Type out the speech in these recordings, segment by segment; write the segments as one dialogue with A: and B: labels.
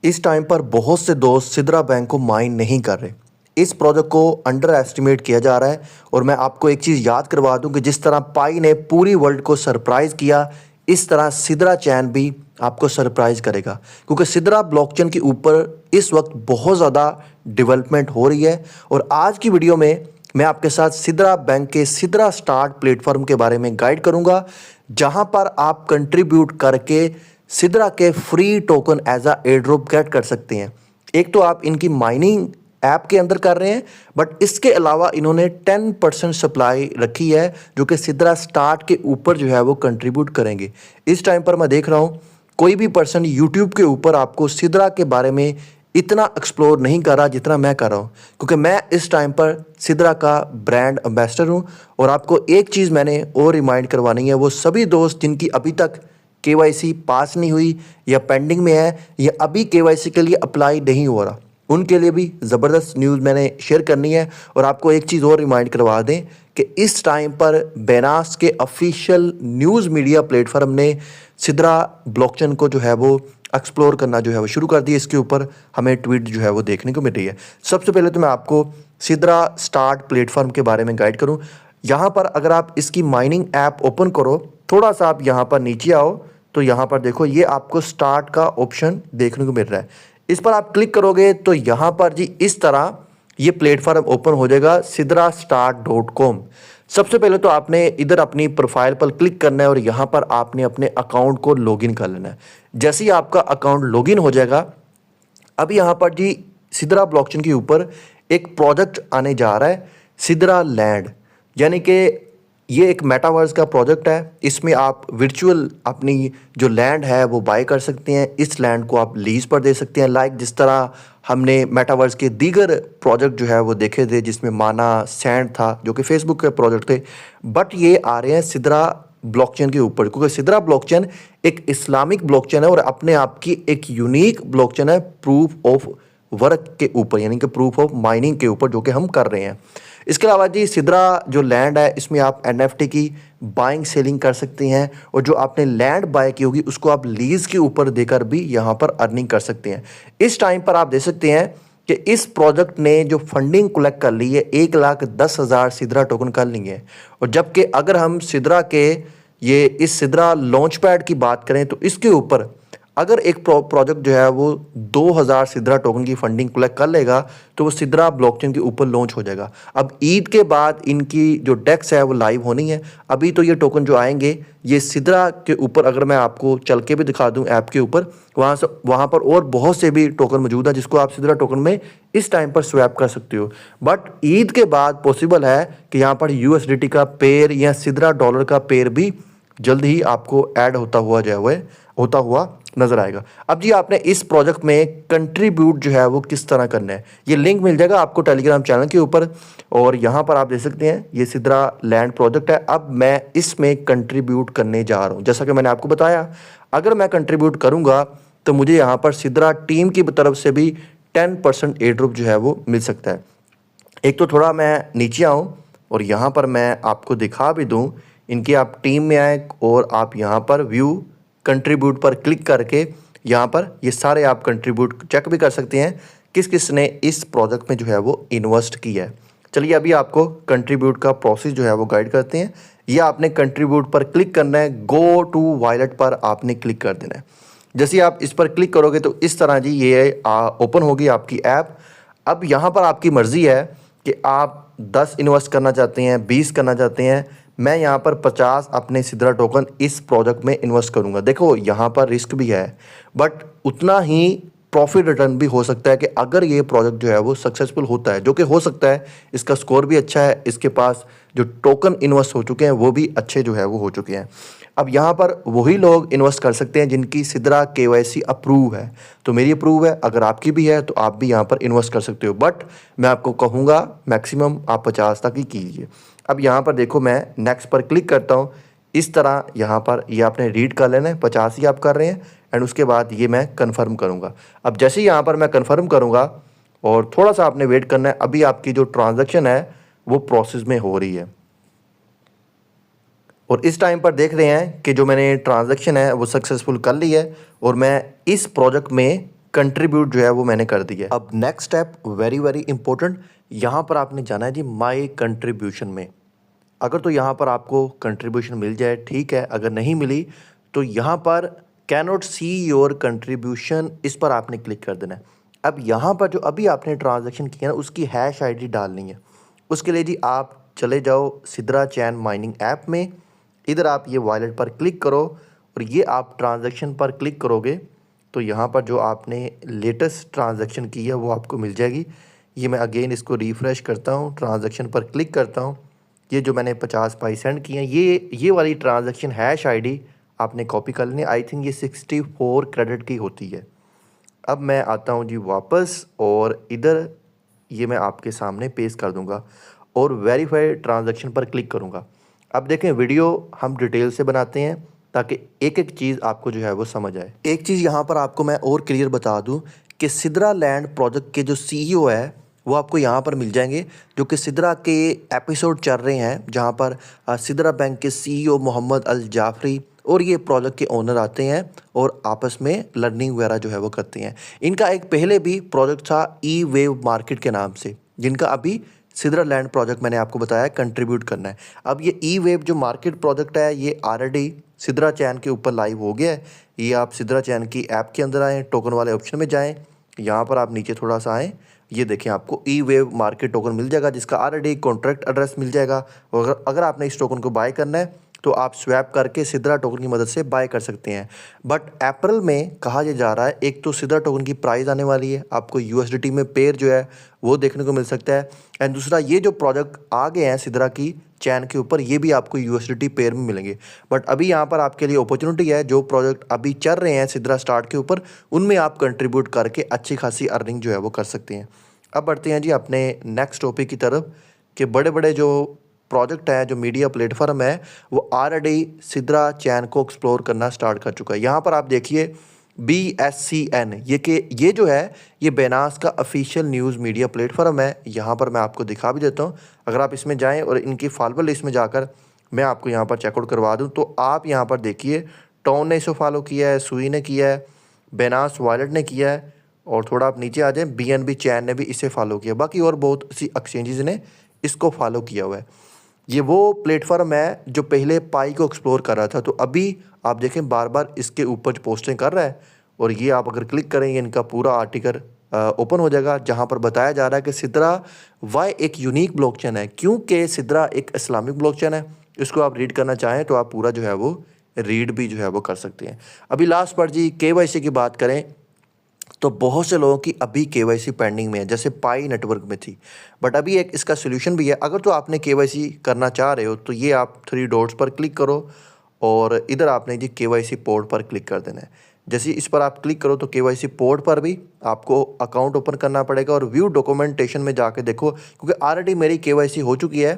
A: इस टाइम पर बहुत से दोस्त सिद्रा बैंक को माइन नहीं कर रहे। इस प्रोजेक्ट को अंडर एस्टिमेट किया जा रहा है और मैं आपको एक चीज़ याद करवा दूं कि जिस तरह पाई ने पूरी वर्ल्ड को सरप्राइज़ किया, इस तरह सिद्रा चैन भी आपको सरप्राइज़ करेगा, क्योंकि सिद्रा ब्लॉकचेन के ऊपर इस वक्त बहुत ज़्यादा डेवलपमेंट हो रही है। और आज की वीडियो में मैं आपके साथ सिद्रा बैंक के सिद्रा स्टार्ट प्लेटफॉर्म के बारे में गाइड करूंगा, जहां पर आप कंट्रीब्यूट करके सिद्रा के free token as a air drop get कर सकते हैं। एक तो आप इनकी माइनिंग ऐप के अंदर कर रहे हैं, बट इसके अलावा इन्होंने 10% सप्लाई रखी है जो कि सिद्रा स्टार्ट के ऊपर जो है वो कंट्रीब्यूट करेंगे। इस टाइम पर मैं देख रहा हूँ कोई भी पर्सन यूट्यूब के ऊपर आपको सिद्रा के बारे में इतना एक्सप्लोर नहीं कर रहा जितना मैं कर रहा हूँ, क्योंकि मैं इस टाइम पर सिद्रा का ब्रांड एम्बेसडर हूँ। और आपको एक चीज़ मैंने और रिमाइंड करवानी है, वो सभी दोस्त जिनकी अभी तक केवाईसी पास नहीं हुई या पेंडिंग में है या अभी केवाईसी के लिए अप्लाई नहीं हो रहा, उनके लिए भी ज़बरदस्त न्यूज़ मैंने शेयर करनी है। और आपको एक चीज़ और रिमाइंड करवा दें कि इस टाइम पर बेनास के ऑफिशियल न्यूज़ मीडिया प्लेटफॉर्म ने सिद्रा ब्लॉकचेन को जो है वो एक्सप्लोर करना जो है वो शुरू कर दिया। इसके ऊपर हमें ट्वीट जो है वो देखने को मिल रही है। सबसे पहले तो मैं आपको सिद्रा स्टार्ट प्लेटफॉर्म के बारे में गाइड करूँ। यहाँ पर अगर आप इसकी माइनिंग ऐप ओपन करो, थोड़ा सा आप यहाँ पर नीचे आओ तो यहाँ पर देखो ये आपको स्टार्ट का ऑप्शन देखने को मिल रहा है। इस पर आप क्लिक करोगे तो यहाँ पर जी इस तरह ये प्लेटफॉर्म ओपन हो जाएगा, sidrastart.com। सबसे पहले तो आपने इधर अपनी प्रोफाइल पर क्लिक करना है और यहाँ पर आपने अपने अकाउंट को लॉगिन कर लेना है। जैसे ही आपका अकाउंट लॉगिन हो जाएगा, अब यहाँ पर जी सिद्रा ब्लॉकचेन के ऊपर एक प्रोजेक्ट आने जा रहा है, सिद्रा लैंड। यानी कि ये एक मेटावर्स का प्रोजेक्ट है। इसमें आप वर्चुअल अपनी जो लैंड है वो बाय कर सकते हैं। इस लैंड को आप लीज पर दे सकते हैं, लाइक जिस तरह हमने मेटावर्स के दीगर प्रोजेक्ट जो है वो देखे थे, जिसमें माना सैंड था जो कि फेसबुक के प्रोजेक्ट थे। बट ये आ रहे हैं सिद्रा ब्लॉकचेन के ऊपर, क्योंकि सिद्रा ब्लॉकचेन एक इस्लामिक ब्लॉकचेन है और अपने आप की एक यूनिक ब्लॉकचेन है प्रूफ ऑफ वर्क के ऊपर, यानी कि प्रूफ ऑफ माइनिंग के ऊपर, जो कि हम कर रहे हैं। इसके अलावा जी सिद्रा जो लैंड है इसमें आप एनएफटी की बाइंग सेलिंग कर सकते हैं और जो आपने लैंड बाय की होगी उसको आप लीज के ऊपर देकर भी यहाँ पर अर्निंग कर सकते हैं। इस टाइम पर आप देख सकते हैं कि इस प्रोजेक्ट ने जो फंडिंग कलेक्ट कर ली है 1,10,000 सिद्रा टोकन कर ली है। और जबकि अगर हम सिद्रा के ये इस सिद्रा लॉन्च पैड की बात करें तो इसके ऊपर अगर एक प्रोजेक्ट जो है वो 2,000 सिद्रा टोकन की फंडिंग कलेक्ट कर लेगा तो वो सिद्रा ब्लॉकचेन के ऊपर लॉन्च हो जाएगा। अब ईद के बाद इनकी जो डेक्स है वो लाइव होनी है। अभी तो ये टोकन जो आएंगे ये सिद्रा के ऊपर, अगर मैं आपको चल के भी दिखा दूं ऐप के ऊपर, वहाँ पर और बहुत से भी टोकन मौजूद है जिसको आप सिद्रा टोकन में इस टाइम पर स्वैप कर सकते हो। बट ईद के बाद पॉसिबल है कि यहाँ पर यूएसडीटी का पेयर या सिद्रा डॉलर का पेयर भी जल्द ही आपको ऐड होता हुआ नजर आएगा। अब जी आपने इस प्रोजेक्ट में कंट्रीब्यूट जो है वो किस तरह करना है, ये लिंक मिल जाएगा आपको टेलीग्राम चैनल के ऊपर। और यहाँ पर आप देख सकते हैं ये सिद्रा लैंड प्रोजेक्ट है। अब मैं इसमें कंट्रीब्यूट करने जा रहा हूँ। जैसा कि मैंने आपको बताया, अगर मैं कंट्रीब्यूट करूँगा तो मुझे यहाँ पर सिद्रा टीम की तरफ से भी 10% एयर ड्रॉप जो है वो मिल सकता है। एक तो थोड़ा मैं नीचे आऊँ और यहाँ पर मैं आपको दिखा भी दूँ, इनकी आप टीम में आए और आप यहाँ पर व्यू कंट्रीब्यूट पर क्लिक करके यहाँ पर ये सारे आप कंट्रीब्यूट चेक भी कर सकते हैं किस किस ने इस प्रोजेक्ट में जो है वो इन्वेस्ट किया है। चलिए अभी आपको कंट्रीब्यूट का प्रोसेस जो है वो गाइड करते हैं। ये आपने कंट्रीब्यूट पर क्लिक करना है, गो टू वॉलेट पर आपने क्लिक कर देना है। जैसे आप इस पर क्लिक करोगे तो इस तरह जी ये ओपन होगी आपकी ऐप। अब यहाँ पर आपकी मर्ज़ी है कि आप 10 इन्वेस्ट करना चाहते हैं, 20 करना चाहते हैं। मैं यहाँ पर 50 अपने सिद्रा टोकन इस प्रोजेक्ट में इन्वेस्ट करूँगा। देखो यहाँ पर रिस्क भी है, बट उतना ही प्रॉफिट रिटर्न भी हो सकता है कि अगर ये प्रोजेक्ट जो है वो सक्सेसफुल होता है, जो कि हो सकता है। इसका स्कोर भी अच्छा है, इसके पास जो टोकन इन्वेस्ट हो चुके हैं वो भी अच्छे जो है वो हो चुके हैं। अब यहाँ पर वही लोग इन्वेस्ट कर सकते हैं जिनकी सिद्रा केवाईसी अप्रूव है। तो मेरी अप्रूव है, अगर आपकी भी है तो आप भी यहाँ पर इन्वेस्ट कर सकते हो। बट मैं आपको कहूँगा मैक्सिमम आप 50 तक ही कीजिए। अब यहाँ पर देखो मैं नेक्स्ट पर क्लिक करता हूँ। इस तरह यहाँ पर ये आपने रीड कर लेना है, 50 ही आप कर रहे हैं एंड उसके बाद ये मैं कन्फर्म करूँगा। अब जैसे ही यहाँ पर मैं कन्फर्म करूँगा और थोड़ा सा आपने वेट करना है, अभी आपकी जो ट्रांजैक्शन है वो प्रोसेस में हो रही है। और इस टाइम पर देख रहे हैं कि जो मैंने ट्रांजैक्शन है वो सक्सेसफुल कर ली है और मैं इस प्रोजेक्ट में कंट्रीब्यूट जो है वो मैंने कर दिया है। अब नेक्स्ट स्टेप वेरी इंपॉर्टेंट, यहाँ पर आपने जाना है जी माई कंट्रीब्यूशन में। अगर तो यहाँ पर आपको कंट्रीब्यूशन मिल जाए ठीक है, अगर नहीं मिली तो यहाँ पर can not see your contribution, इस पर आपने क्लिक कर देना है। अब यहाँ पर जो अभी आपने ट्रांजैक्शन किया ना उसकी हैश आईडी डालनी है। उसके लिए जी आप चले जाओ सिद्रा चैन माइनिंग ऐप में, इधर आप ये वॉलेट पर क्लिक करो और ये आप ट्रांजैक्शन पर क्लिक करोगे तो यहाँ पर जो आपने लेटेस्ट ट्रांजैक्शन की है वो आपको मिल जाएगी। ये मैं अगेन इसको रिफ़्रेश करता हूँ, ट्रांजैक्शन पर क्लिक करता हूँ। ये जो मैंने 50 पाई सेंड किए हैं ये वाली ट्रांजैक्शन हैश आईडी आपने कॉपी कर लेनी। आई थिंक ये 64 क्रेडिट की होती है। अब मैं आता हूँ जी वापस और इधर ये मैं आपके सामने पेस्ट कर दूँगा और वेरीफाई ट्रांजैक्शन पर क्लिक करूँगा। अब देखें वीडियो हम डिटेल से बनाते हैं ताकि एक एक चीज़ आपको जो है वो समझ आए। एक चीज़ यहाँ पर आपको मैं और क्लियर बता दूँ कि सिद्रा लैंड प्रोजेक्ट के जो CEO है वो आपको यहाँ पर मिल जाएंगे, जो कि सिद्रा के एपिसोड चल रहे हैं जहाँ पर सिद्रा बैंक के CEO मोहम्मद अल जाफरी और ये प्रोजेक्ट के ओनर आते हैं और आपस में लर्निंग वगैरह जो है वो करते हैं। इनका एक पहले भी प्रोजेक्ट था ई वेव मार्केट के नाम से, जिनका अभी सिद्रा लैंड प्रोजेक्ट मैंने आपको बताया कंट्रीब्यूट करना है। अब ये ई वेव जो मार्केट प्रोजेक्ट है ये ऑलरेडी सिद्रा चैन के ऊपर लाइव हो गया है। ये आप सिद्रा चैन की ऐप के अंदर आएँ, टोकन वाले ऑप्शन में जाएँ, यहाँ पर आप नीचे थोड़ा सा आएँ, ये देखें आपको ई वेव मार्केट टोकन मिल जाएगा जिसका ऑलरेडी कॉन्ट्रैक्ट एड्रेस मिल जाएगा। और अगर आपने इस टोकन को बाय करना है तो आप स्वैप करके सिद्रा टोकन की मदद से बाय कर सकते हैं। बट अप्रैल में कहा यह जा रहा है, एक तो सिद्रा टोकन की प्राइस आने वाली है, आपको USDT में पेयर जो है वो देखने को मिल सकता है। एंड दूसरा ये जो प्रोजेक्ट आ गए हैं सिद्रा की चैन के ऊपर ये भी आपको USDT पेयर में मिलेंगे। बट अभी यहाँ पर आपके लिए अपॉर्चुनिटी है, जो प्रोजेक्ट अभी चल रहे हैं सिद्रा स्टार्ट के ऊपर उनमें आप कंट्रीब्यूट करके अच्छी खासी अर्निंग जो है वो कर सकते हैं। अब बढ़ते हैं जी अपने नेक्स्ट टॉपिक की तरफ कि बड़े बड़े जो प्रोजेक्ट है, जो मीडिया प्लेटफॉर्म है वो ऑलरेडी सिद्रा चैन को एक्सप्लोर करना स्टार्ट कर चुका है। यहाँ पर आप देखिए BSCN ये जो है ये बेनास का ऑफिशियल न्यूज़ मीडिया प्लेटफॉर्म है। यहाँ पर मैं आपको दिखा भी देता हूँ, अगर आप इसमें जाएं और इनकी फॉलोअर लिस्ट में जाकर मैं आपको यहाँ पर चेकआउट करवा दूँ तो आप यहाँ पर देखिए टॉन ने इसे फॉलो किया है, सुई ने किया है, बेनास वॉलेट ने किया है और थोड़ा आप नीचे आ जाएँ BNB चैन ने भी इसे फॉलो किया, बाकी और बहुत सी एक्सचेंजेस ने इसको फॉलो किया हुआ है। ये वो प्लेटफॉर्म है जो पहले पाई को एक्सप्लोर कर रहा था, तो अभी आप देखें बार बार इसके ऊपर पोस्टिंग कर रहा है और ये आप अगर क्लिक करेंगे इनका पूरा आर्टिकल ओपन हो जाएगा जहाँ पर बताया जा रहा है कि सिद्रा वाई एक यूनिक ब्लॉकचेन है, क्योंकि सिद्रा एक इस्लामिक ब्लॉकचेन है। इसको आप रीड करना चाहें तो आप पूरा जो है वो रीड भी जो है वो कर सकते हैं। अभी लास्ट पर जी KYC की बात करें तो बहुत से लोगों की अभी KYC पेंडिंग में है, जैसे पाई नेटवर्क में थी, बट अभी एक इसका सोल्यूशन भी है। अगर तो आपने KYC करना चाह रहे हो तो ये आप 3 डॉट्स पर क्लिक करो और इधर आपने जी KYC पोर्ट पर क्लिक कर देना है। जैसे इस पर आप क्लिक करो तो KYC पोर्ट पर भी आपको अकाउंट ओपन करना पड़ेगा और व्यू डॉक्यूमेंटेशन में जाके देखो, क्योंकि ऑलरेडी मेरी KYC हो चुकी है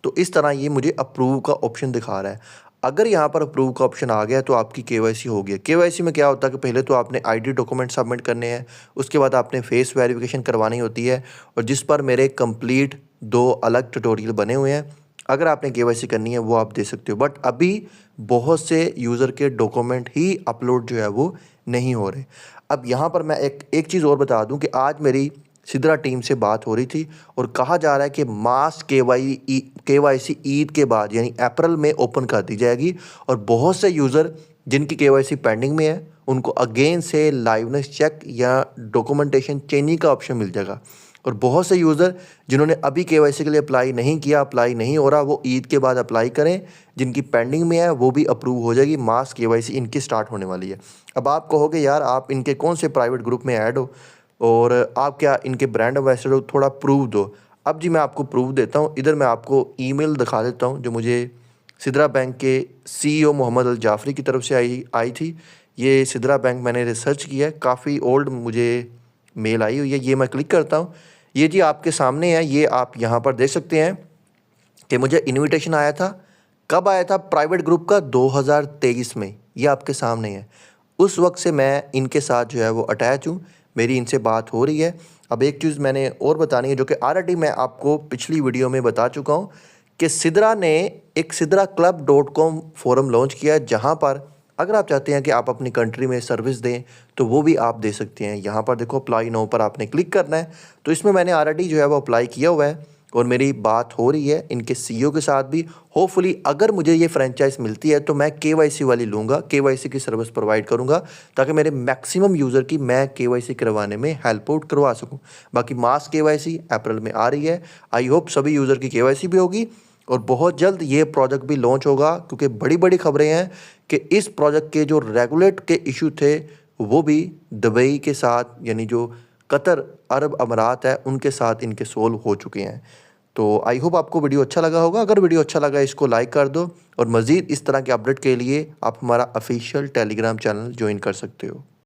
A: तो इस तरह ये मुझे अप्रूव का ऑप्शन दिखा रहा है। अगर यहाँ पर अप्रूव का ऑप्शन आ गया तो आपकी KYC हो गई। KYC में क्या होता है कि पहले तो आपने ID डॉक्यूमेंट सबमिट करने हैं, उसके बाद आपने फेस वेरिफिकेशन करवानी होती है और जिस पर मेरे कंप्लीट 2 अलग ट्यूटोरियल बने हुए हैं। अगर आपने KYC करनी है वो आप दे सकते हो, बट अभी बहुत से यूज़र के डॉक्यूमेंट ही अपलोड जो है वो नहीं हो रहे। अब यहाँ पर मैं एक चीज़ और बता दूँ कि आज मेरी सिद्रा टीम से बात हो रही थी और कहा जा रहा है कि मास KYC ईद के बाद यानी अप्रैल में ओपन कर दी जाएगी और बहुत से यूज़र जिनकी KYC पेंडिंग में है उनको अगेन से लाइवनेस चेक या डॉक्यूमेंटेशन चेंजिंग का ऑप्शन मिल जाएगा। और बहुत से यूज़र जिन्होंने अभी KYC के लिए अप्लाई नहीं किया, अप्लाई नहीं हो रहा, वो ईद के बाद अप्लाई करें। जिनकी पेंडिंग में है वो भी अप्रूव हो जाएगी, मास KYC इनकी स्टार्ट होने वाली है। अब आप कहोगे यार आप इनके कौन से प्राइवेट ग्रुप में ऐड हो और आप क्या इनके ब्रांड एम्बेसडर हो, थोड़ा प्रूफ दो। अब जी मैं आपको प्रूफ देता हूँ। इधर मैं आपको ईमेल दिखा देता हूँ जो मुझे सिद्रा बैंक के CEO मोहम्मद अल जाफरी की तरफ से आई थी। ये सिद्रा बैंक मैंने रिसर्च किया है, काफ़ी ओल्ड मुझे मेल आई हुई है। ये मैं क्लिक करता हूँ, ये जी आपके सामने है। ये आप यहाँ पर देख सकते हैं कि मुझे इन्विटेशन आया था। कब आया था? प्राइवेट ग्रुप का 2023 में। ये आपके सामने है। उस वक्त से मैं इनके साथ जो है वो अटैच हूँ, मेरी इनसे बात हो रही है। अब एक चीज़ मैंने और बतानी है जो कि ऑलरेडी मैं आपको पिछली वीडियो में बता चुका हूँ कि सिद्रा ने एक sidraclub.com फोरम लॉन्च किया है जहाँ पर अगर आप चाहते हैं कि आप अपनी कंट्री में सर्विस दें तो वो भी आप दे सकते हैं। यहाँ पर देखो अप्लाई नाउ पर आपने क्लिक करना है। तो इसमें मैंने ऑलरेडी जो है वो अप्लाई किया हुआ है और मेरी बात हो रही है इनके सीईओ के साथ भी। होपफुली अगर मुझे ये फ्रेंचाइज मिलती है तो मैं केवाईसी वाली लूँगा, केवाईसी की सर्विस प्रोवाइड करूँगा ताकि मेरे मैक्सिमम यूज़र की मैं केवाईसी करवाने में हेल्प आउट करवा सकूँ। बाकी मास केवाईसी अप्रैल में आ रही है। आई होप सभी यूज़र की केवाईसी भी होगी और बहुत जल्द ये प्रोजेक्ट भी लॉन्च होगा, क्योंकि बड़ी बड़ी खबरें हैं कि इस प्रोजेक्ट के जो रेगुलेट के इशू थे वो भी दुबई के साथ, यानी जो कतर अरब अमारात है उनके साथ इनके सोल्व हो चुके हैं। तो आई होप आपको वीडियो अच्छा लगा होगा। अगर वीडियो अच्छा लगा इसको लाइक कर दो और मज़ीद इस तरह के अपडेट के लिए आप हमारा ऑफिशियल टेलीग्राम चैनल ज्वाइन कर सकते हो।